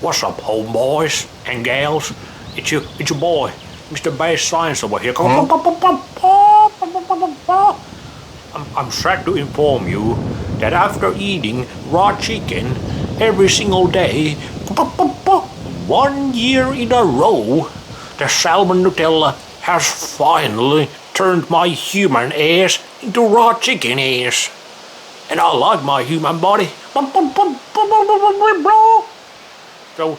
What's up, homeboys and gals? It's your boy, Mr. BasedScience over here. I'm sad to inform you that after eating raw chicken every single day, 1 year in a row, the salmon Nutella has finally turned my human ass into raw chicken ass. And I like my human body. So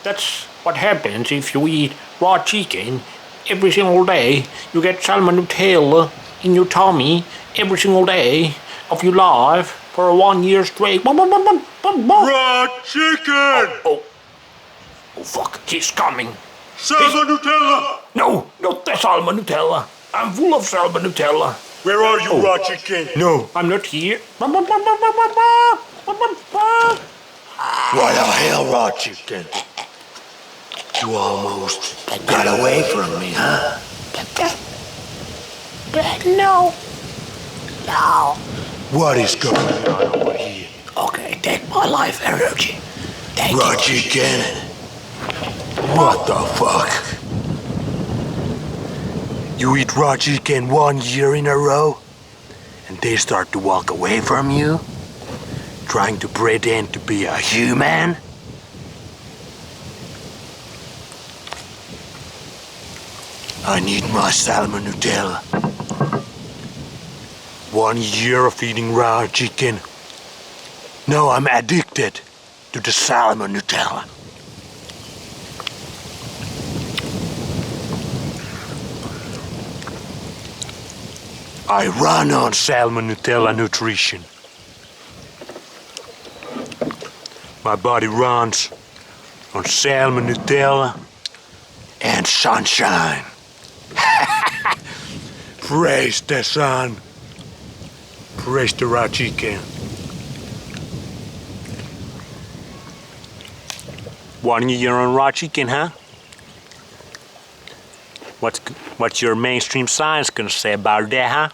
that's what happens if you eat raw chicken every single day. You get salmon Nutella in your tummy every single day of your life for 1 year straight. Raw chicken! Oh fuck, he's coming. Salmon Nutella! No, not the salmon Nutella. I'm full of salmon Nutella. Where are you, raw chicken? No, I'm not here. What the hell, raw chicken? You almost got away from me, huh? No. What is going on over here? Okay, take my life energy. Take Raw it. chicken? What the fuck? You eat raw chicken 1 year in a row, and they start to walk away from you? Trying to pretend to be a human? I need my salmon Nutella. 1 year of eating raw chicken. Now I'm addicted to the salmon Nutella. I run on salmon Nutella nutrition. My body runs on salmon Nutella and sunshine. Praise the sun. Praise the raw chicken. 1 year on raw chicken, huh? What's your mainstream science gonna say about that, huh?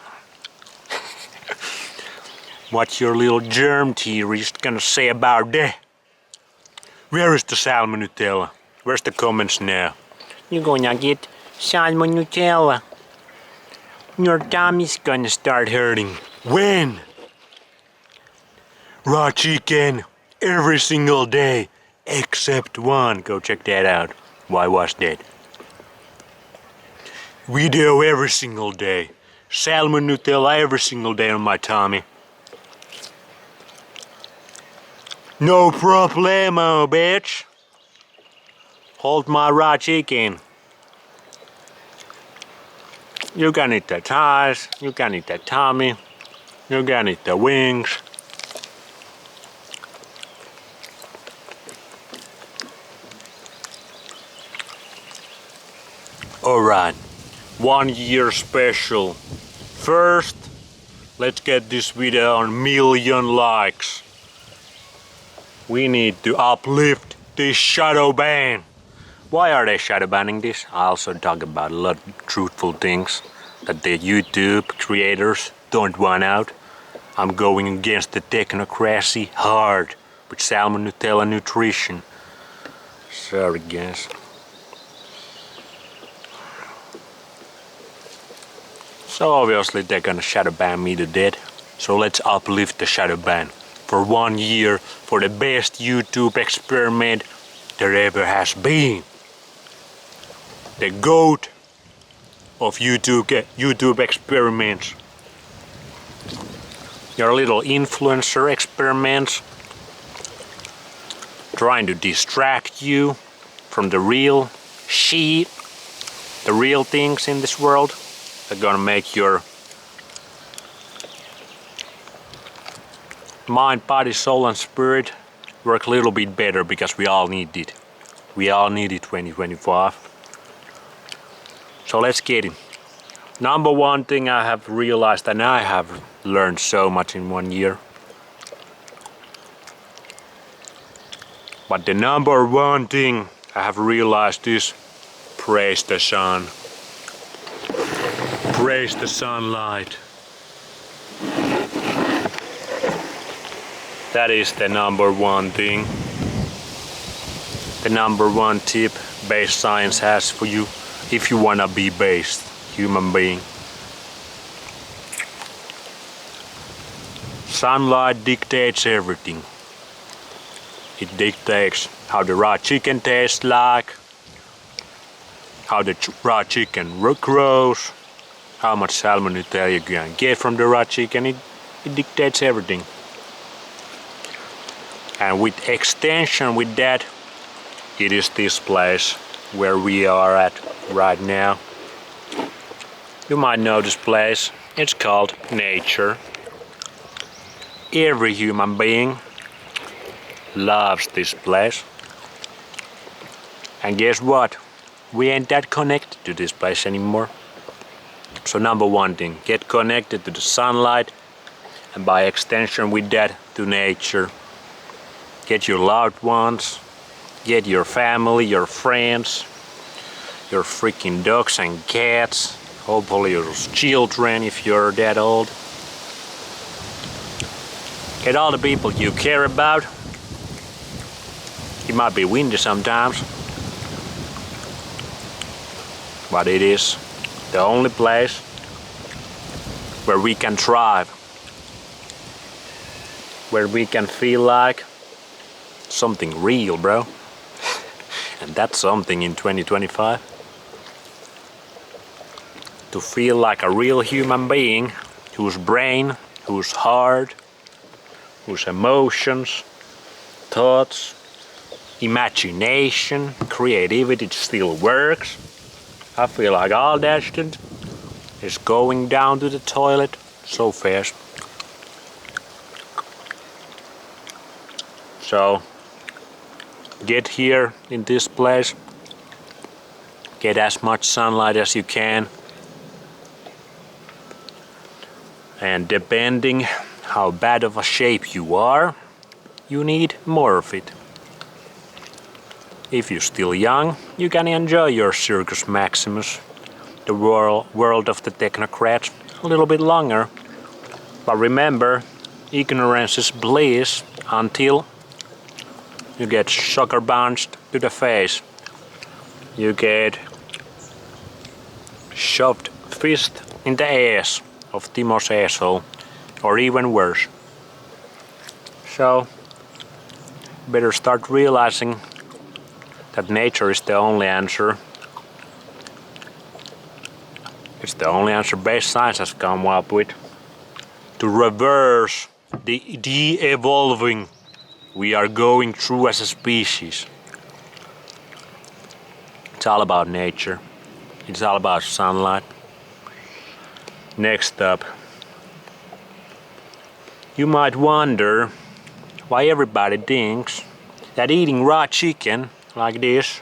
What's your little germ theorist gonna say about that? Where is the salmon Nutella? Where's the comments now? You're gonna get salmon Nutella. Your tummy's gonna start hurting. When? Raw chicken every single day except one. Go check that out. Why was that? Video every single day. Salmon Nutella every single day on my tummy. No problemo, bitch. Hold my raw chicken. You can eat the thighs, you can eat the tummy, you can eat the wings. Alright, 1 year special. First, let's get this video on 1 million likes. We need to uplift this shadow ban. Why are they shadow banning this? I also talk about a lot of truthful things that the YouTube creators don't want out. I'm going against the technocracy hard with salmon Nutella nutrition. Sorry guys. So obviously they're gonna shadow ban me to death. So let's uplift the shadow ban for 1 year for the best YouTube experiment there ever has been. The GOAT of YouTube experiments. Your little influencer experiments trying to distract you from the real shit, the real things in this world. They're gonna make your mind, body, soul and spirit work a little bit better because we all need it. We all need it 2025. So let's get it. Number one thing I have realized, and I have learned so much in 1 year. But the number one thing I have realized is praise the sun. Praise the sunlight. That is the number one thing. the #1 tip BasedScience has for you if you wanna be based human being. Sunlight dictates everything. It dictates how the raw chicken tastes like, how the raw chicken grows, how much salmonella you can get from the raw chicken. It dictates everything. And with extension with that, it is this place where we are at right now. You might know this place. It's called nature. Every human being loves this place. And guess what? We ain't that connected to this place anymore. So #1 thing, get connected to the sunlight, and by extension with that, to nature. Get your loved ones, get your family, your friends, your freaking dogs and cats, hopefully your children if you're that old. Get all the people you care about. It might be windy sometimes, but it is the only place where we can thrive, where we can feel like something real, bro. And that's something in 2025. To feel like a real human being, whose brain, whose heart, whose emotions, thoughts, imagination, creativity still works. I feel like all that shit is going down to the toilet so fast. So get here in this place, get as much sunlight as you can, and depending how bad of a shape you are, you need more of it. If you're still young, you can enjoy your Circus Maximus, the world of the technocrats, a little bit longer. But remember, ignorance is bliss until you get sucker punched to the face. You get shoved fist in the ass of Timo's asshole, or even worse. So, better start realizing that nature is the only answer. It's the only answer BasedScience has come up with to reverse the de-evolving we are going through as a species. It's all about nature. It's all about sunlight. Next up, you might wonder why everybody thinks that eating raw chicken like this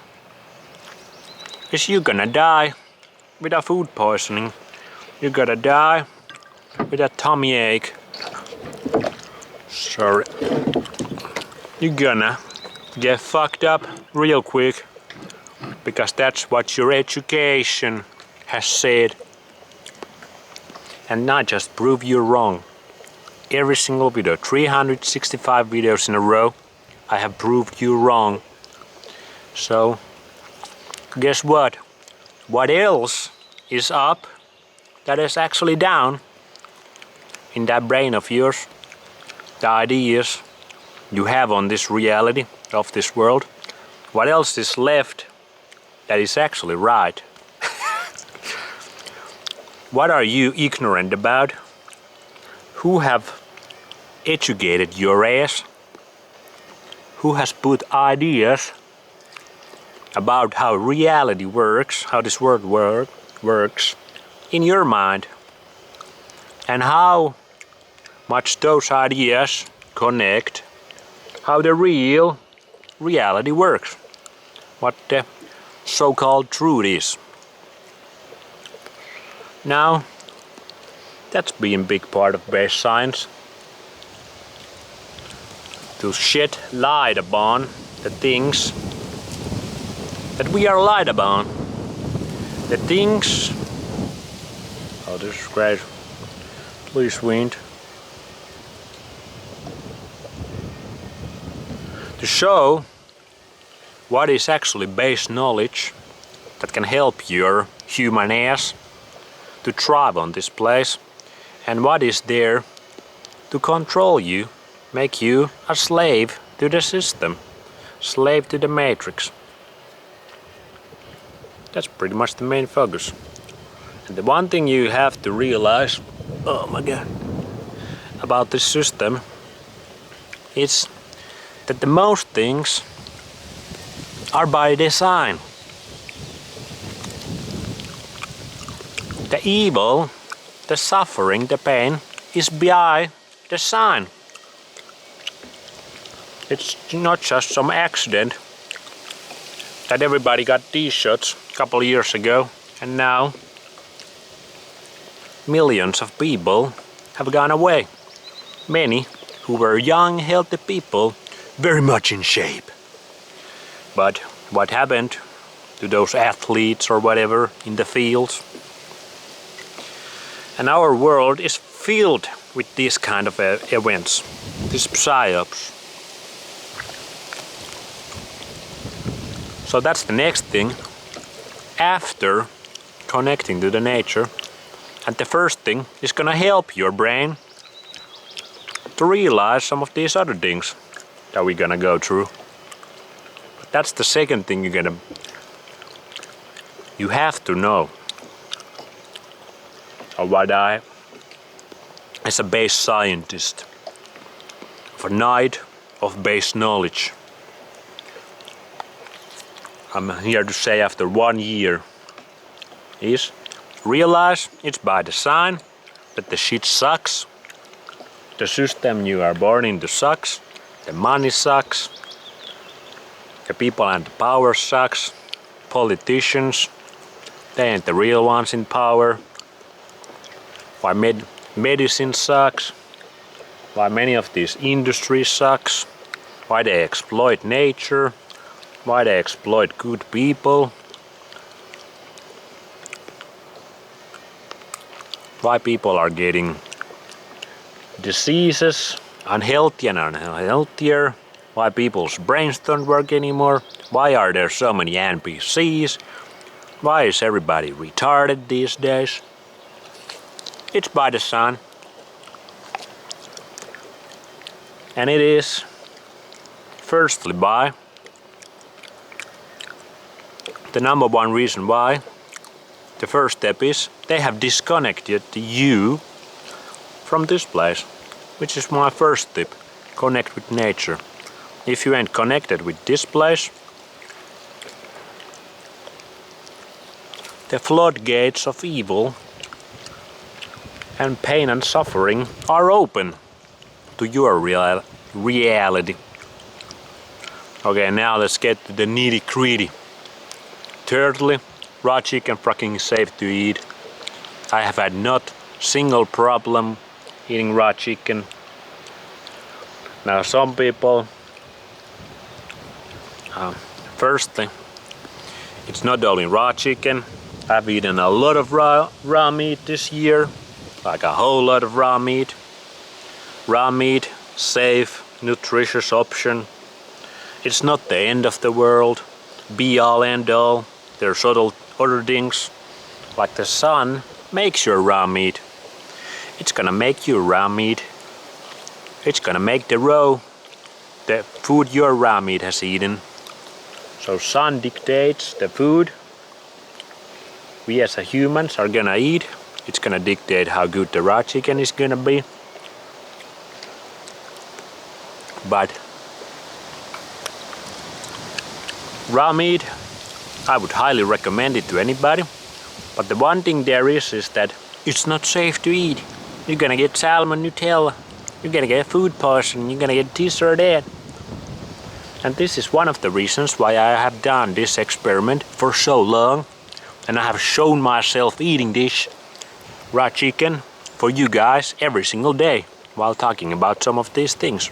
is you're gonna die with a food poisoning. You're gonna die with a tummy ache. Sorry. You're gonna get fucked up real quick because that's what your education has said. And not just prove you wrong. Every single video, 365 videos in a row, I have proved you wrong. So, guess what? What else is up that is actually down in that brain of yours? The ideas you have on this reality of this world. What else is left that is actually right? What are you ignorant about? Who have educated your ass? Who has put ideas about how reality works, how this world works in your mind? And how much those ideas connect how the real reality works. What the so-called truth is. Now, that's been a big part of BasedScience. To shed light upon the things that we are light upon. The things... Oh, this is great. Please, wind. To show what is actually base knowledge that can help your human ass to thrive on this place, and what is there to control you, make you a slave to the system, slave to the matrix. That's pretty much the main focus. And the one thing you have to realize, oh my god, about this system is that the most things are by design. The evil, the suffering, the pain is by design. It's not just some accident that everybody got these shots a couple of years ago, and now millions of people have gone away. Many who were young, healthy people, very much in shape. But what happened to those athletes or whatever in the fields? And our world is filled with these kind of events, these psyops. So that's the next thing after connecting to the nature. And the first thing is gonna help your brain to realize some of these other things that we're gonna go through. But that's the second thing you have to know. Or what I, as a base scientist, of a knight of base knowledge, I'm here to say after 1 year is realize it's by design that the shit sucks. The system you are born into sucks. The money sucks. The people and the power sucks. Politicians, they ain't the real ones in power. Why medicine sucks. Why many of these industries sucks. Why they exploit nature. Why they exploit good people. Why people are getting diseases, unhealthy and unhealthier. Why people's brains don't work anymore. Why are there so many NPCs? Why is everybody retarded these days? It's by design. And it is firstly by the number one reason why. The first step is they have disconnected you from this place, which is my first tip. Connect with nature. If you ain't connected with this place, the floodgates of evil and pain and suffering are open to your reality. Okay, now let's get to the nitty gritty. Thirdly, raw chicken fucking safe to eat. I have had not single problem eating raw chicken. Now some people, firstly, it's not only raw chicken. I've eaten a lot of raw meat this year, like a whole lot of raw meat. Raw meat, safe, nutritious option. It's not the end of the world, be all end all. There's other things, like the sun makes your raw meat. It's gonna make you raw meat. It's gonna make the food your raw meat has eaten. So sun dictates the food we as a humans are gonna eat. It's gonna dictate how good the raw chicken is gonna be. But raw meat, I would highly recommend it to anybody. But the one thing there is that it's not safe to eat. You're gonna get salmon Nutella. You're gonna get food poisoning. You're gonna get this or that. And this is one of the reasons why I have done this experiment for so long. And I have shown myself eating this raw chicken for you guys every single day while talking about some of these things.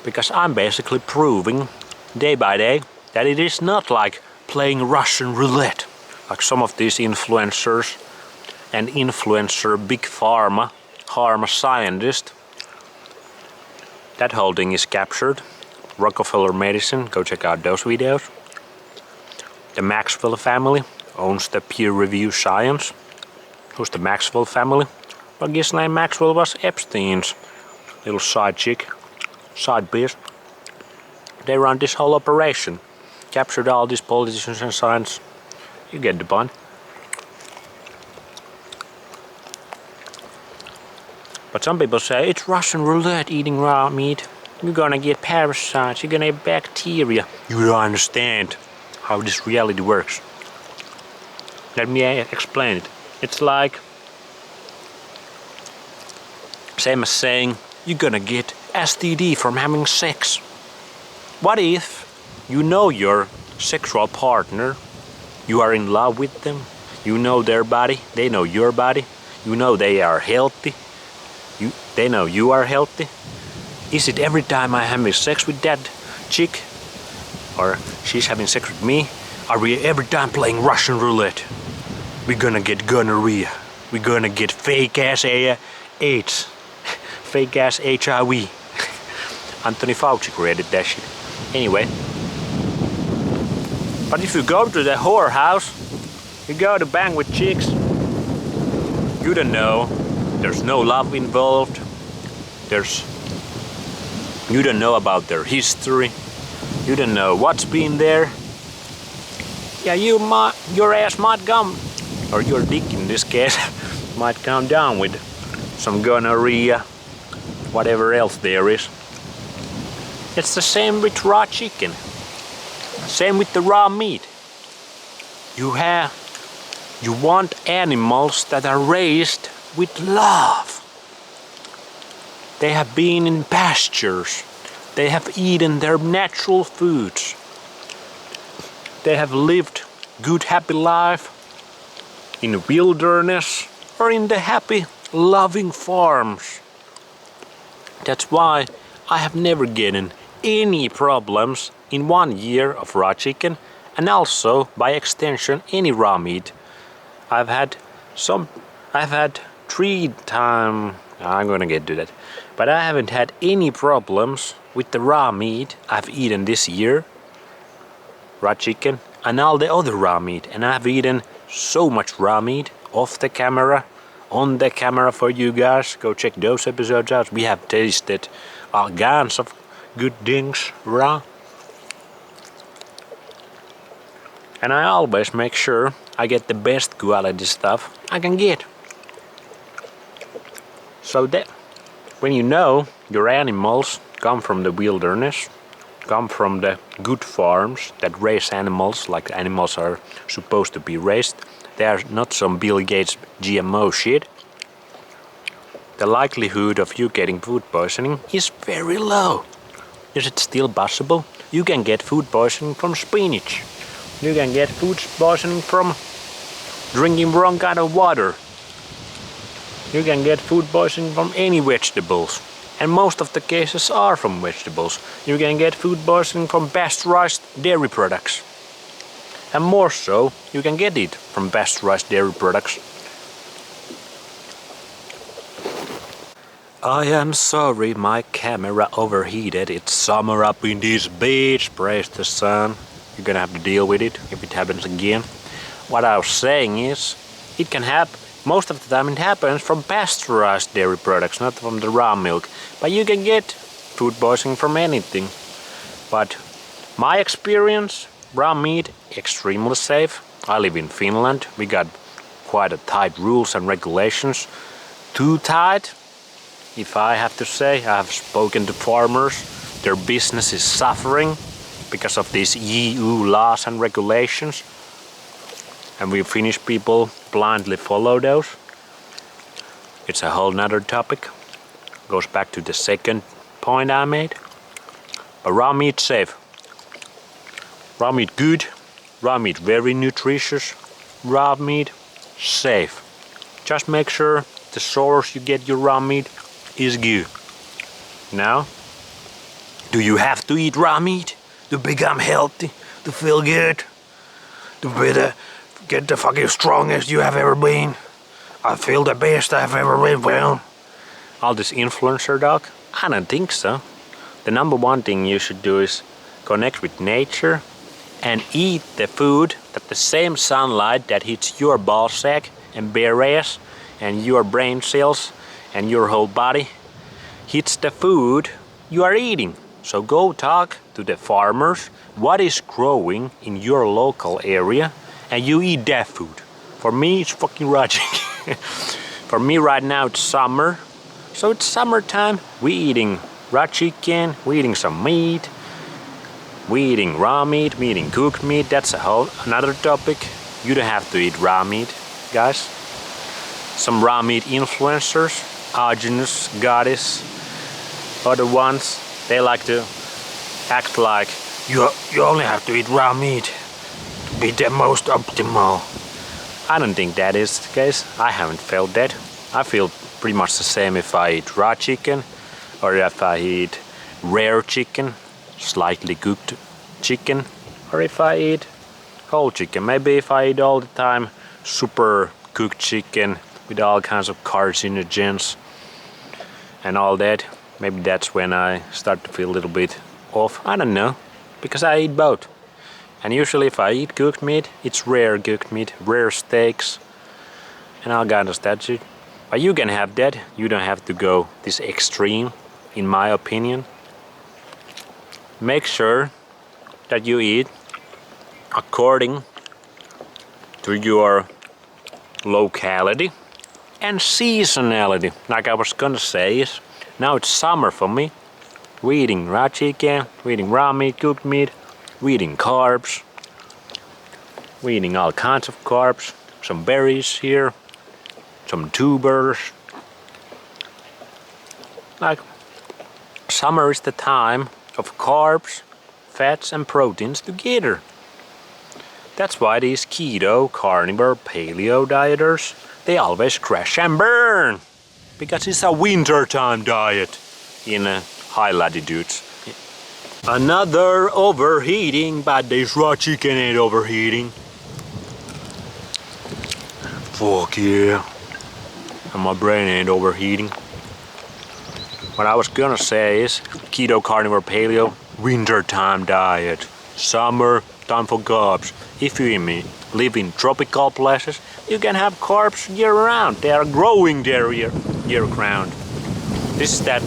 Because I'm basically proving day by day that it is not like playing Russian roulette, like some of these influencers and influencer big pharma scientist. That whole thing is captured. Rockefeller Medicine, go check out those videos. The Maxwell family owns the peer-reviewed science. Who's the Maxwell family? Well, Ghislaine Maxwell was Epstein's little side chick, side beast. They run this whole operation, captured all these politicians and science. You get the point. But some people say it's Russian roulette eating raw meat. You're gonna get parasites, you're gonna get bacteria. You don't understand how this reality works. Let me explain it. It's like same as saying you're gonna get STD from having sex. What if you know your sexual partner, you are in love with them, you know their body, they know your body, you know they are healthy, they know you are healthy. Is it every time I'm having sex with that chick, or she's having sex with me, are we every time playing Russian roulette? We're gonna get gonorrhea, we're gonna get fake ass AIDS, fake ass HIV. Anthony Fauci created that shit. Anyway, but if you go to the whorehouse, you go to bang with chicks, you don't know, there's no love involved, you don't know about their history, you don't know what's been there. Yeah, your ass might come, or your dick in this case, might come down with some gonorrhea, whatever else there is. It's the same with raw chicken. Same with the raw meat. You want animals that are raised with love. They have been in pastures. They have eaten their natural foods. They have lived good happy life in the wilderness or in the happy loving farms. That's why I have never gotten any problems in 1 year of raw chicken, and also by extension any raw meat. I've had 3 times, I'm gonna get to that, but I haven't had any problems with the raw meat I've eaten this year, raw chicken, and all the other raw meat. And I've eaten so much raw meat off the camera, on the camera for you guys. Go check those episodes out. We have tasted all kinds of good things raw. And I always make sure I get the best quality stuff I can get. So that when you know your animals come from the wilderness, come from the good farms that raise animals like animals are supposed to be raised, they are not some Bill Gates GMO shit, the likelihood of you getting food poisoning is very low. Is it still possible? You can get food poisoning from spinach. You can get food poisoning from drinking wrong kind of water. You can get food poisoning from any vegetables. And most of the cases are from vegetables. You can get food poisoning from pasteurized dairy products. And more so, you can get it from pasteurized dairy products. I am sorry, my camera overheated. It's summer up in this beach, praise the sun. You're gonna have to deal with it if it happens again. What I was saying is, it can happen. Most of the time it happens from pasteurized dairy products, not from the raw milk. But you can get food poisoning from anything. But my experience, raw meat, extremely safe. I live in Finland. We got quite a tight rules and regulations. Too tight, if I have to say. I have spoken to farmers. Their business is suffering because of these EU laws and regulations. And we Finnish people blindly follow those. It's a whole nother topic. Goes back to the second point I made. But raw meat safe. Raw meat good. Raw meat very nutritious. Raw meat safe. Just make sure the source you get your raw meat is good. Now, do you have to eat raw meat to become healthy, to feel good, to get the fucking strongest you have ever been? I feel the best I've ever been. Well, all this influencer talk? I don't think so. the number one thing you should do is connect with nature and eat the food that the same sunlight that hits your ball sack and berries and your brain cells and your whole body hits the food you are eating. So go talk to the farmers what is growing in your local area and you eat that food. For me it's fucking raw chicken. For me right now it's summer, so it's summertime. We eating raw chicken, we eating some meat, we eating raw meat, we eating cooked meat. That's a whole another topic. You don't have to eat raw meat, guys. Some raw meat influencers, Arjunus, Goddess, other ones, they like to act like you only have to eat raw meat to be the most optimal. I don't think that is the case. I haven't felt that. I feel pretty much the same if I eat raw chicken or if I eat rare chicken, slightly cooked chicken, or if I eat whole chicken. Maybe if I eat all the time super cooked chicken with all kinds of carcinogens and all that, maybe that's when I start to feel a little bit off. I don't know, because I eat both. And usually if I eat cooked meat, it's rare cooked meat, rare steaks, and all kinds of that shit. But you can have that, you don't have to go this extreme, in my opinion. Make sure that you eat according to your locality and seasonality. Like I was gonna say is, now it's summer for me. We're eating raw chicken, we're eating raw meat, cooked meat, we're eating carbs, we're eating all kinds of carbs, some berries here, some tubers. Like, summer is the time of carbs, fats and proteins together. That's why these keto, carnivore, paleo dieters, they always crash and burn. Because it's a wintertime diet in high latitudes. Another overheating, but this raw chicken ain't overheating. Fuck yeah. And my brain ain't overheating. What I was gonna say is keto, carnivore, paleo, wintertime diet. Summer, time for carbs. If you live in tropical places, you can have carbs year round. They are growing there year round. This is that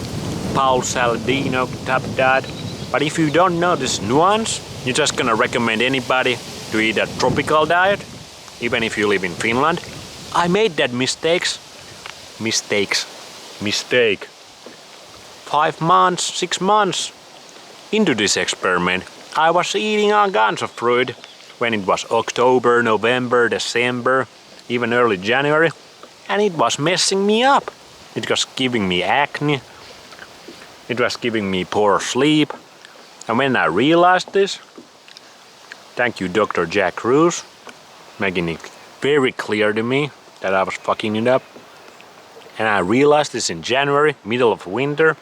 Paul Saladino type of diet. But if you don't know this nuance, you're just gonna recommend anybody to eat a tropical diet, even if you live in Finland. I made that mistake. 5 months, 6 months into this experiment. I was eating all kinds of fruit when it was October, November, December, even early January, and it was messing me up. It was giving me acne. It was giving me poor sleep. And when I realized this, thank you Dr. Jack Cruz, making it very clear to me that I was fucking it up. And I realized this in January, middle of winter,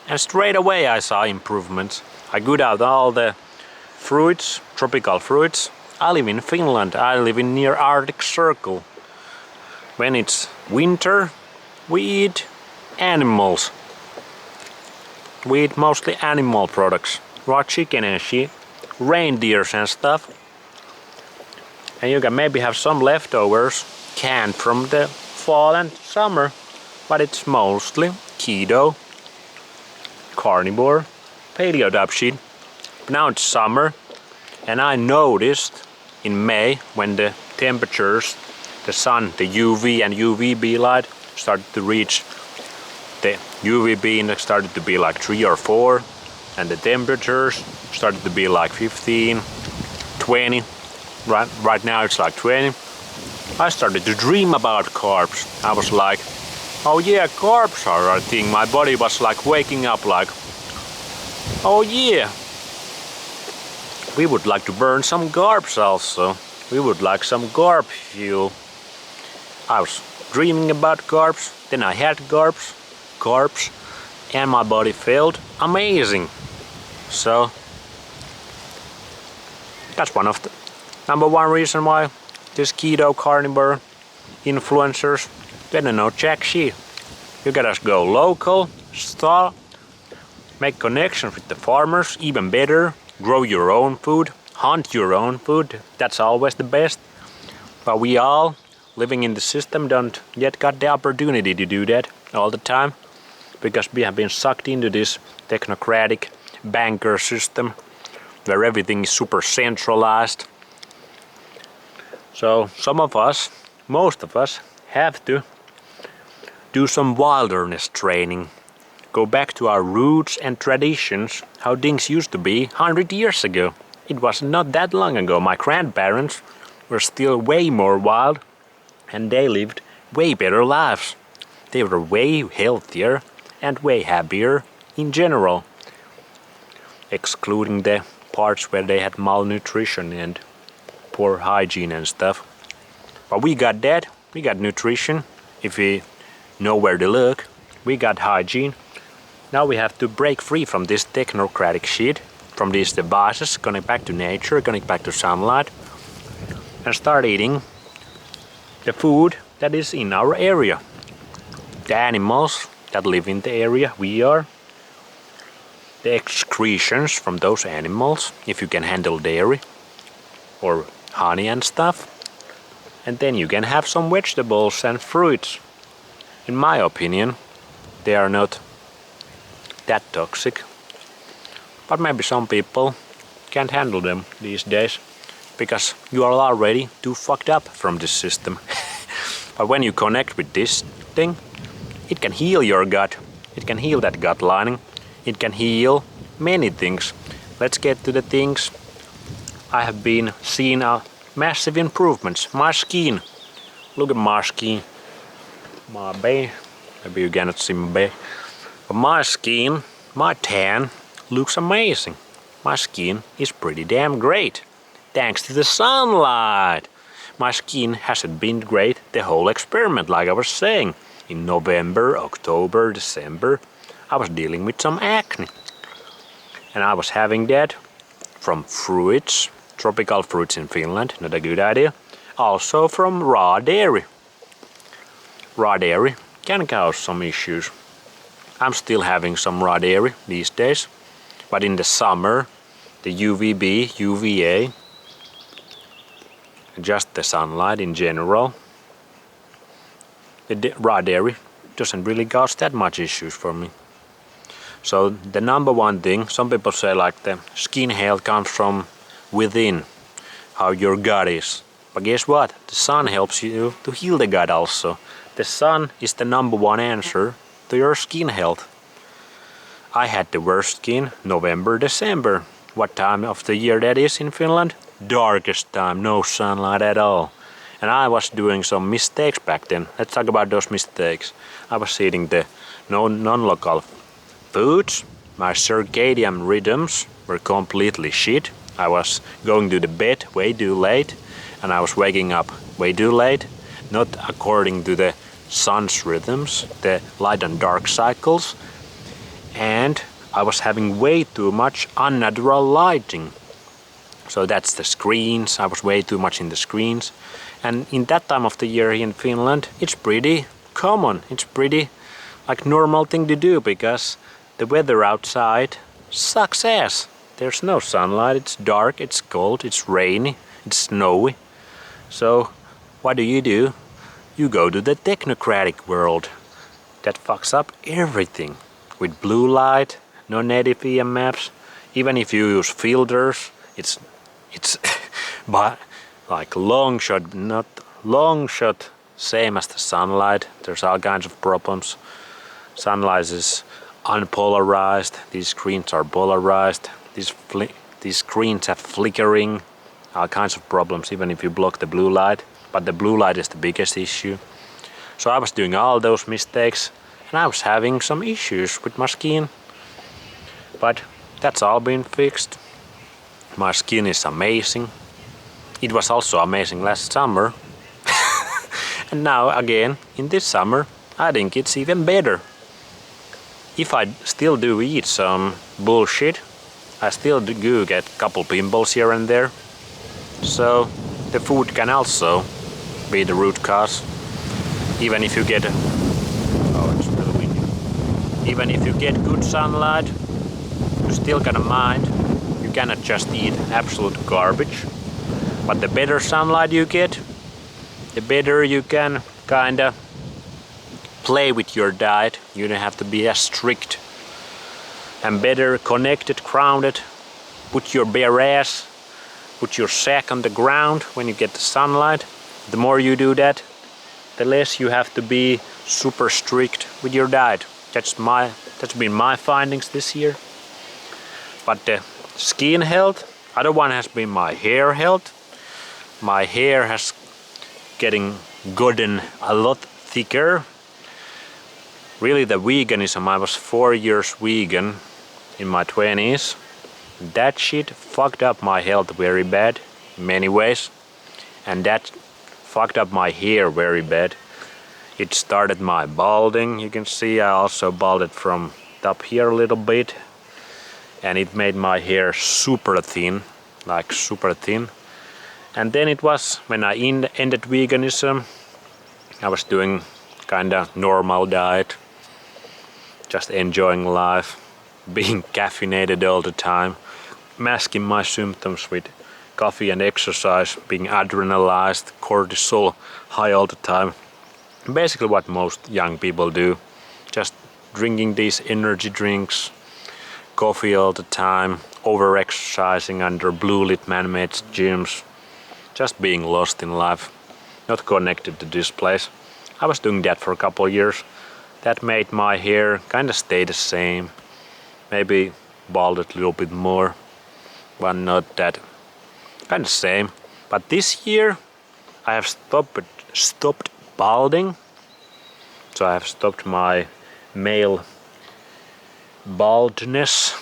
and straight away I saw improvements. I got out all the fruits, tropical fruits. I live in Finland, I live in near Arctic Circle. When it's winter, we eat animals. We eat mostly animal products. Raw chicken and shit, reindeers and stuff. And you can maybe have some leftovers canned from the fall and summer, but it's mostly keto, carnivore, paleo type shit. Now it's summer, and I noticed in May when the temperatures, the sun, the UV and UVB light started to reach, the UVB index started to be like 3 or 4, and the temperatures started to be like 15, 20. Right now it's like 20. I started to dream about carbs. I was like, oh yeah, carbs are a thing. My body was like waking up like, oh yeah, we would like to burn some carbs also. We would like some carb fuel. I was dreaming about carbs, then I had carbs, and my body felt amazing. So that's one of the number one reason why this keto carnivore influencers, they don't know jack shit. You gotta go local, make connections with the farmers, even better, grow your own food, hunt your own food, that's always the best. But we all living in the system don't yet got the opportunity to do that all the time, because we have been sucked into this technocratic banker system where everything is super centralized. So some of us, most of us, have to do some wilderness training. Go back to our roots and traditions, how things used to be 100 years ago. It was not that long ago. My grandparents were still way more wild and they lived way better lives. They were way healthier and way happier in general, excluding the parts where they had malnutrition and poor hygiene and stuff. But we got that. We got nutrition. If we know where to look, we got hygiene. Now we have to break free from this technocratic shit, from these devices, going back to nature, going back to sunlight, and start eating the food that is in our area. The animals that live in the area we are, the excretions from those animals, if you can handle dairy or honey and stuff. And then you can have some vegetables and fruits. In my opinion, they are not that toxic. But maybe some people can't handle them these days because you are already too fucked up from this system. But when you connect with this thing, it can heal your gut. It can heal that gut lining. It can heal many things. Let's get to the things. I have been seeing massive improvements. My skin. Look at my skin. My bay. Maybe you cannot see my bay. But my skin, my tan, looks amazing. My skin is pretty damn great. Thanks to the sunlight. My skin hasn't been great the whole experiment, like I was saying. In November, October, December, I was dealing with some acne. And I was having that from fruits, tropical fruits in Finland, not a good idea. Also from raw dairy. Raw dairy can cause some issues. I'm still having some raw dairy these days. But in the summer, the UVB, UVA, just the sunlight in general, the raw dairy doesn't really cause that much issues for me. So the number one thing, some people say like the skin health comes from within, how your gut is. But guess what? The sun helps you to heal the gut also. The sun is the number one answer to your skin health. I had the worst skin November, December. What time of the year that is in Finland? Darkest time, no sunlight at all. And I was doing some mistakes back then. Let's talk about those mistakes. I was eating the non-local foods. My circadian rhythms were completely shit. I was going to the bed way too late and I was waking up way too late, not according to the sun's rhythms, the light and dark cycles. And I was having way too much unnatural lighting. So that's the screens. I was way too much in the screens. And in that time of the year here in Finland, it's pretty common. It's pretty like normal thing to do because the weather outside sucks ass. There's no sunlight, it's dark, it's cold, it's rainy, it's snowy. So what do? You go to the technocratic world that fucks up everything with blue light, no native EMFs. Even if you use filters, it's but like long shot, not long shot, same as the sunlight. There's all kinds of problems. Sunlight is unpolarized. These screens are polarized. These screens have flickering, all kinds of problems, even if you block the blue light. But the blue light is the biggest issue. So I was doing all those mistakes and I was having some issues with my skin. But that's all been fixed. My skin is amazing. It was also amazing last summer. And now again, in this summer, I think it's even better. If I still do eat some bullshit, I still do get a couple pimples here and there. So the food can also be the root cause. Even if you get it's really windy. Even if you get good sunlight, you still gotta mind, you cannot just eat absolute garbage. But the better sunlight you get, the better you can kinda play with your diet. You don't have to be as strict. And better connected, grounded. Put your bare ass, put your sack on the ground when you get the sunlight. The more you do that, the less you have to be super strict with your diet. That's been my findings this year. But the skin health, other one has been my hair health. My hair has gotten a lot thicker. Really, the veganism, I was 4 years vegan in my 20s. That shit fucked up my health very bad in many ways. And that fucked up my hair very bad. It started my balding. You can see I also balded from top here a little bit. And it made my hair super thin, like super thin. And then it was when I ended veganism, I was doing kinda normal diet, just enjoying life, being caffeinated all the time, masking my symptoms with coffee and exercise, being adrenalized, cortisol high all the time. Basically what most young people do, just drinking these energy drinks, coffee all the time, over-exercising under blue-lit man-made gyms, just being lost in life, not connected to this place. I was doing that for a couple of years. That made my hair kinda stay the same, maybe balded a little bit more, but not that, kinda same. But this year I have stopped balding, so I have stopped my male baldness.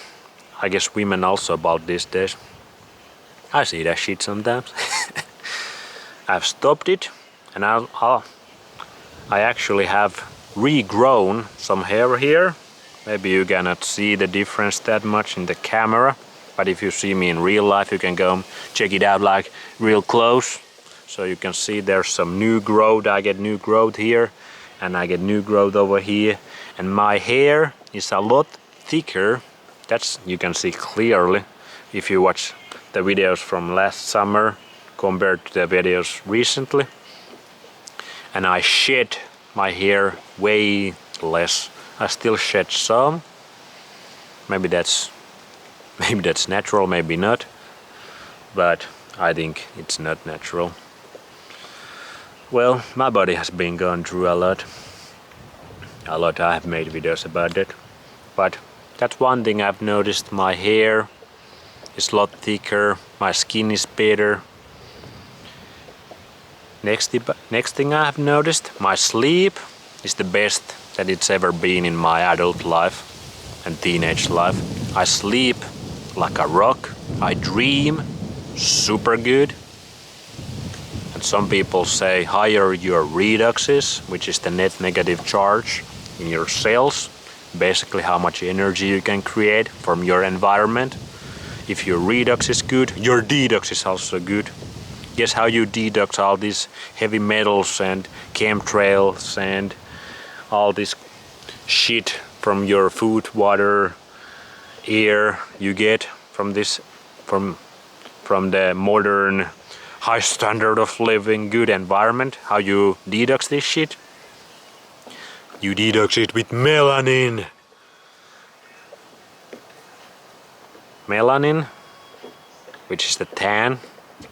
I guess women also bald these days. I see that shit sometimes. I've stopped it, and I actually have regrown some hair here. Maybe you cannot see the difference that much in the camera, but if you see me in real life, you can go check it out like real close. So you can see there's some new growth. I get new growth here, and I get new growth over here, and my hair is a lot thicker. That's, you can see clearly if you watch the videos from last summer compared to the videos recently. And I shed my hair way less. I still shed some. Maybe that's natural, maybe not. But I think it's not natural. Well, my body has been going through a lot. I have made videos about that. But that's one thing I've noticed. My hair is a lot thicker. My skin is better. Next thing I have noticed, my sleep is the best that it's ever been in my adult life and teenage life. I sleep like a rock. I dream super good. And some people say higher your redox is, which is the net negative charge in your cells. Basically how much energy you can create from your environment. If your redox is good, your detox is also good. Guess how you detox all these heavy metals and chemtrails and all this shit from your food, water, air you get from this, from the modern high standard of living, good environment. How you detox this shit? You detox it with melanin. Melanin, which is the tan,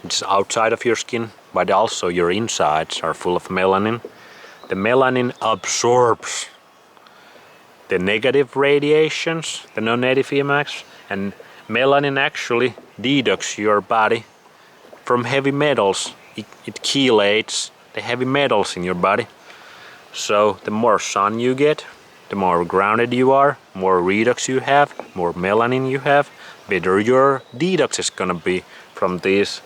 it's outside of your skin, but also your insides are full of melanin. The melanin absorbs the negative radiations, the non-native EMFs, and melanin actually detox your body from heavy metals. It chelates the heavy metals in your body. So the more sun you get, the more grounded you are, more redox you have, more melanin you have, better your detox is gonna be from these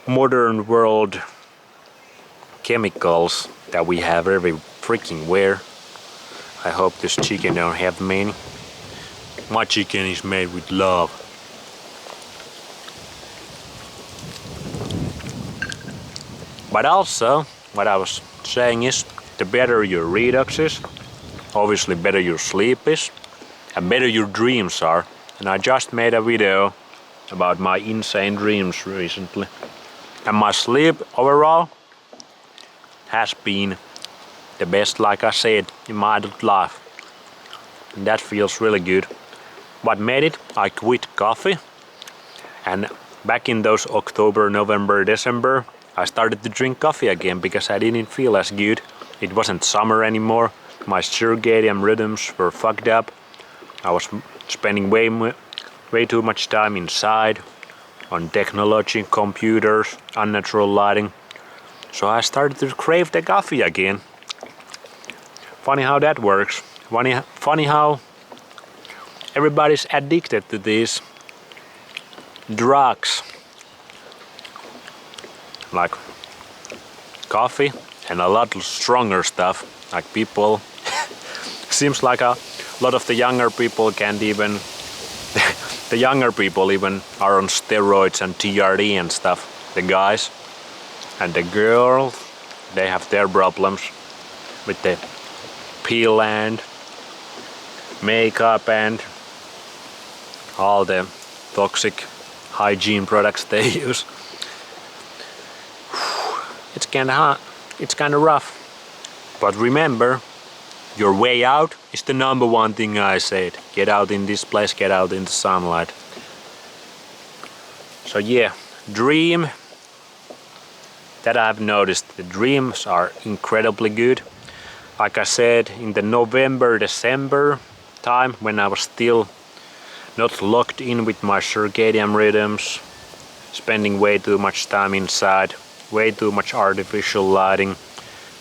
modern world chemicals that we have every freaking where. I hope this chicken don't have many. My chicken is made with love. But also, what I was saying is, the better your redox is, obviously better your sleep is. and better your dreams are. And I just made a video about my insane dreams recently. And my sleep overall has been the best, like I said, in my adult life. And that feels really good. What made it? I quit coffee. And back in those October, November, December, I started to drink coffee again because I didn't feel as good. It wasn't summer anymore. My circadian rhythms were fucked up. I was spending way too much time inside on technology, computers, unnatural lighting. So I started to crave the coffee again. Funny how that works. Funny how everybody's addicted to these drugs like coffee and a lot stronger stuff. Like people, seems like a lot of the younger people can't even. The younger people even are on steroids and TRD and stuff. The guys and the girls, they have their problems with the peel and makeup and all the toxic hygiene products they use. It's kinda rough. But remember, your way out is the number one thing I said. Get out in this place, get out in the sunlight. So yeah, dream that I've noticed, the dreams are incredibly good. Like I said, in the November, December time when I was still not locked in with my circadian rhythms, spending way too much time inside, way too much artificial lighting.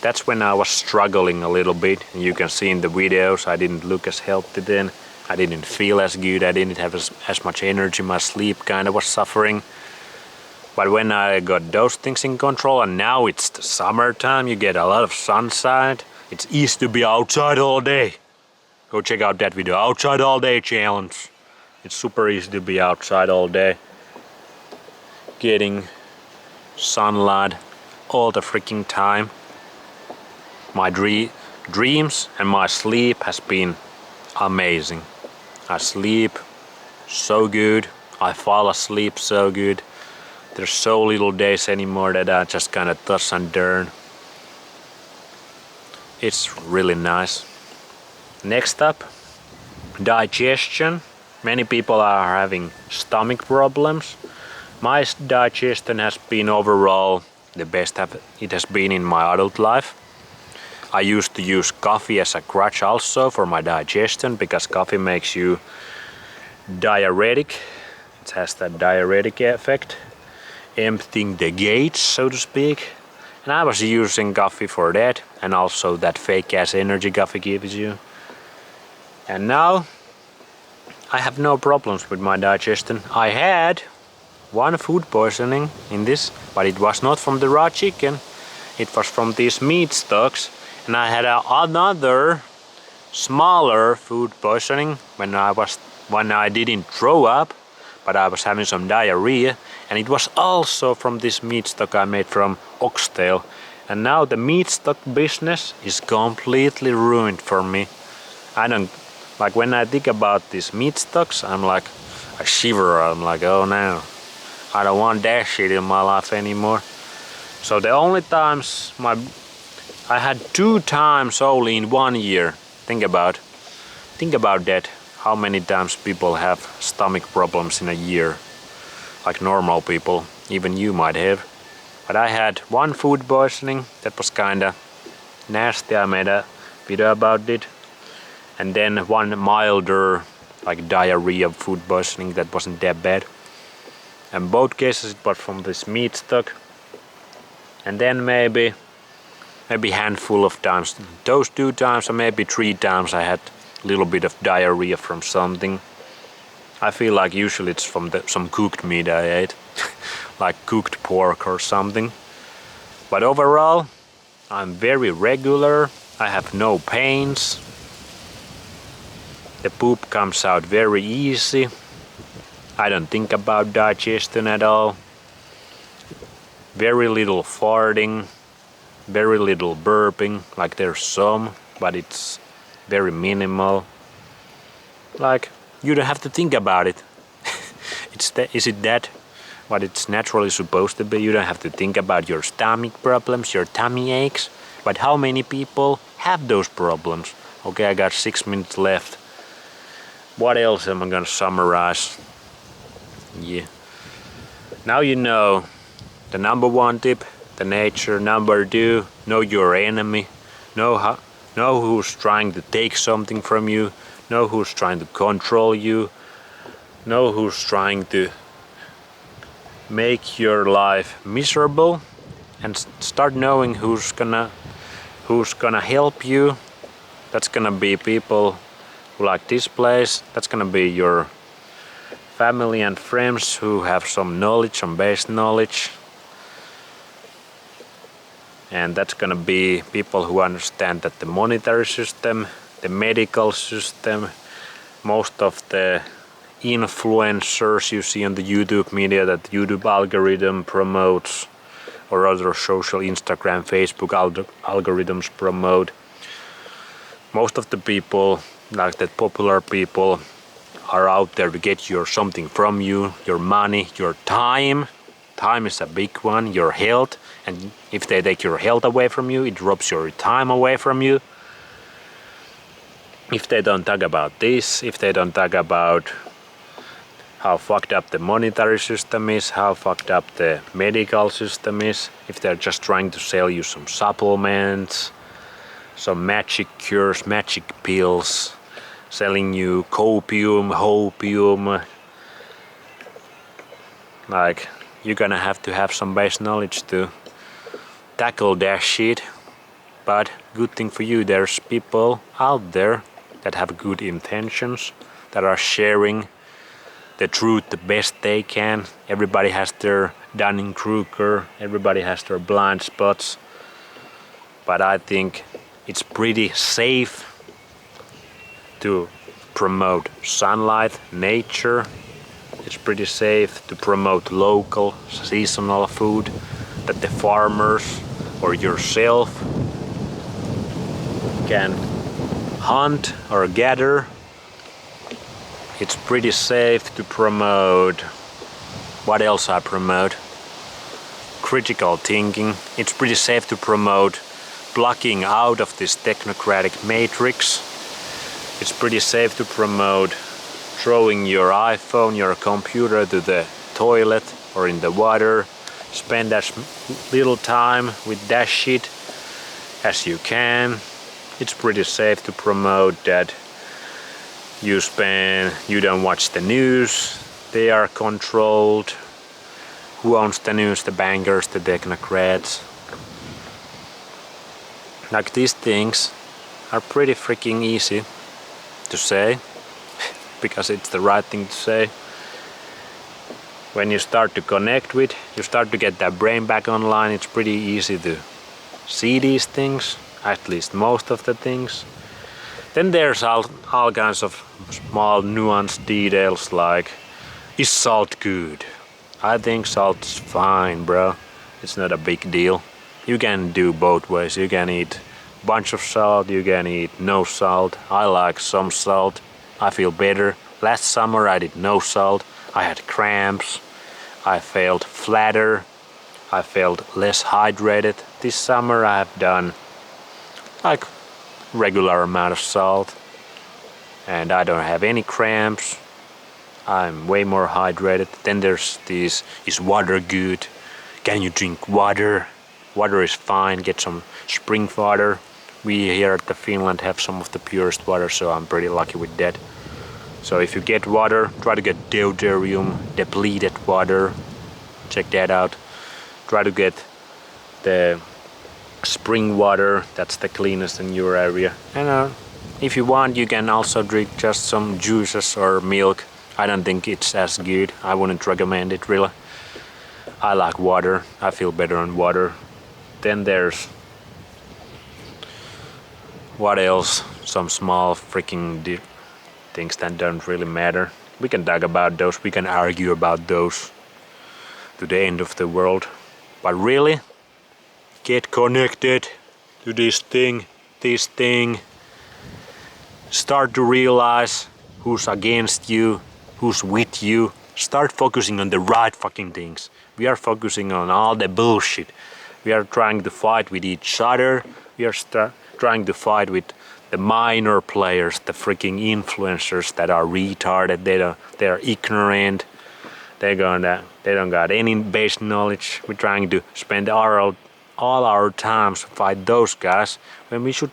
That's when I was struggling a little bit. And you can see in the videos I didn't look as healthy then. I didn't feel as good. I didn't have as much energy. My sleep kind of was suffering. But when I got those things in control, and now it's the summertime, you get a lot of sunshine. It's easy to be outside all day. Go check out that video, outside all day challenge. It's super easy to be outside all day, getting sunlight all the freaking time. My dreams and my sleep has been amazing. I sleep so good, I fall asleep so good. There's so little days anymore that I just kind of toss and turn. It's really nice. Next up, digestion. Many people are having stomach problems. My digestion has been overall the best it has been in my adult life. I used to use coffee as a crutch also for my digestion because coffee makes you diuretic. It has that diuretic effect, emptying the gates, so to speak. And I was using coffee for that, and also that fake ass energy coffee gives you. And now I have no problems with my digestion. I had one food poisoning in this, but it was not from the raw chicken. It was from these meat stocks. And I had another smaller food poisoning when I didn't throw up, but I was having some diarrhea, and it was also from this meat stock I made from oxtail. And now the meat stock business is completely ruined for me. I don't like when I think about these meat stocks, I'm like, I shiver. I'm like, oh no, I don't want that shit in my life anymore. So the only times I had 2 times only in 1 year. Think about that. How many times people have stomach problems in a year? Like normal people, even you might have. But I had one food poisoning that was kinda nasty. I made a video about it. And then one milder, like diarrhea food poisoning that wasn't that bad. And both cases it was from this meat stock. And then maybe handful of times, those 2 times or maybe 3 times I had a little bit of diarrhea from something. I feel like usually it's from some cooked meat I ate, like cooked pork or something. But overall, I'm very regular. I have no pains. The poop comes out very easy. I don't think about digestion at all. Very little farting. Very little burping, like there's some, but it's very minimal. Like, you don't have to think about it. Is it that what it's naturally supposed to be? You don't have to think about your stomach problems, your tummy aches. But how many people have those problems? Okay, I got 6 minutes left. What else am I gonna summarize? Yeah. Now you know the number 1 tip, the nature. Number 2, know your enemy. Know who's trying to take something from you. Know who's trying to control you. Know who's trying to make your life miserable, and start knowing who's gonna help you. That's gonna be people who like this place. That's gonna be your family and friends who have some knowledge, some base knowledge. And that's gonna be people who understand that the monetary system, the medical system, most of the influencers you see on the YouTube media that the YouTube algorithm promotes, or other social Instagram, Facebook algorithms promote. Most of the people, like the popular people, are out there to get something from you, your money, your time. Time is a big one, your health. And if they take your health away from you, it robs your time away from you. If they don't talk about this, if they don't talk about how fucked up the monetary system is, how fucked up the medical system is, if they're just trying to sell you some supplements, some magic cures, magic pills, selling you copium, hopium, like, you're gonna have to have some base knowledge to tackle that shit. But good thing for you, there's people out there that have good intentions, that are sharing the truth the best they can. Everybody has their Dunning-Kruger, everybody has their blind spots. But I think it's pretty safe to promote sunlight, nature. It's pretty safe to promote local, seasonal food that the farmers or yourself can hunt or gather. It's pretty safe to promote, what else I promote? Critical thinking. It's pretty safe to promote blocking out of this technocratic matrix. It's pretty safe to promote throwing your iPhone, your computer to the toilet or in the water. Spend as little time with that shit as you can. It's pretty safe to promote that you don't watch the news. They are controlled. Who owns the news? The bankers, the technocrats. Like, these things are pretty freaking easy to say because it's the right thing to say. When you start to connect with, you start to get that brain back online, it's pretty easy to see these things, at least most of the things. Then there's all kinds of small nuanced details like, is salt good? I think salt's fine, bro. It's not a big deal. You can do both ways. You can eat a bunch of salt, you can eat no salt. I like some salt. I feel better. Last summer I did no salt. I had cramps. I felt flatter. I felt less hydrated. This summer I have done like regular amount of salt and I don't have any cramps. I'm way more hydrated. Then there's this, is water good? Can you drink water? Water is fine. Get some spring water. We here at the Finland have some of the purest water, so I'm pretty lucky with that. So if you get water, try to get deuterium depleted water. Check that out. Try to get the spring water, that's the cleanest in your area. And if you want, you can also drink just some juices or milk. I don't think it's as good. I wouldn't recommend it really. I like water. I feel better on water. Then there's, what else? Some small freaking things that don't really matter. We can talk about those. We can argue about those to the end of the world. But really, get connected to this thing. Start to realize who's against you, who's with you. Start focusing on the right fucking things. We are focusing on all the bullshit. We are trying to fight with each other. We are trying to fight with the minor players, the freaking influencers that are retarded. They are ignorant. They don't got any base knowledge. We're trying to spend all our time to fight those guys when we should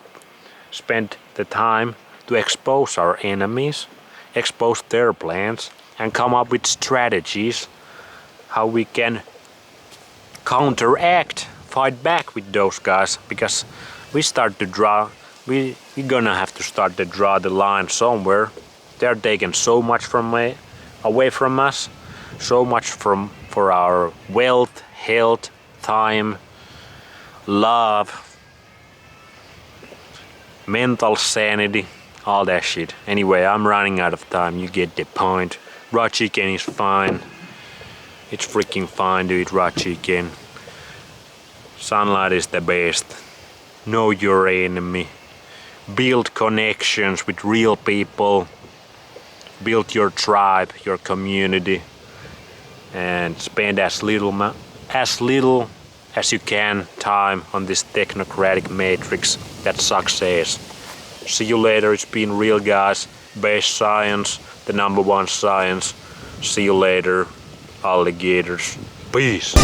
spend the time to expose our enemies, expose their plans, and come up with strategies how we can counteract, fight back with those guys, because we're gonna have to start to draw the line somewhere. They're taking so much away from us, so much for our wealth, health, time, love, mental sanity, all that shit. Anyway, I'm running out of time, you get the point. Raw chicken is fine. It's freaking fine to eat raw chicken. Sunlight is the best. Know your enemy. Build connections with real people. Build your tribe, your community. And spend as little as you can time on this technocratic matrix. That's success. See you later. It's been real, guys. BasedScience, the #1 science. See you later, alligators. Peace.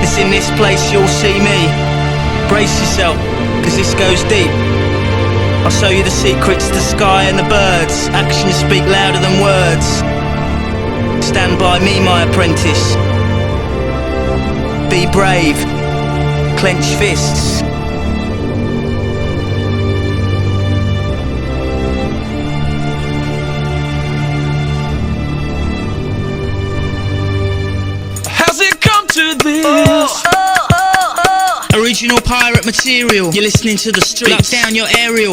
It's in this place you'll see me. Brace yourself, cause this goes deep. I'll show you the secrets, the sky and the birds. Actions speak louder than words. Stand by me, my apprentice. Be brave. Clench fists. How's it come to this? Original pirate material. You're listening to the streets. Lock down your aerial.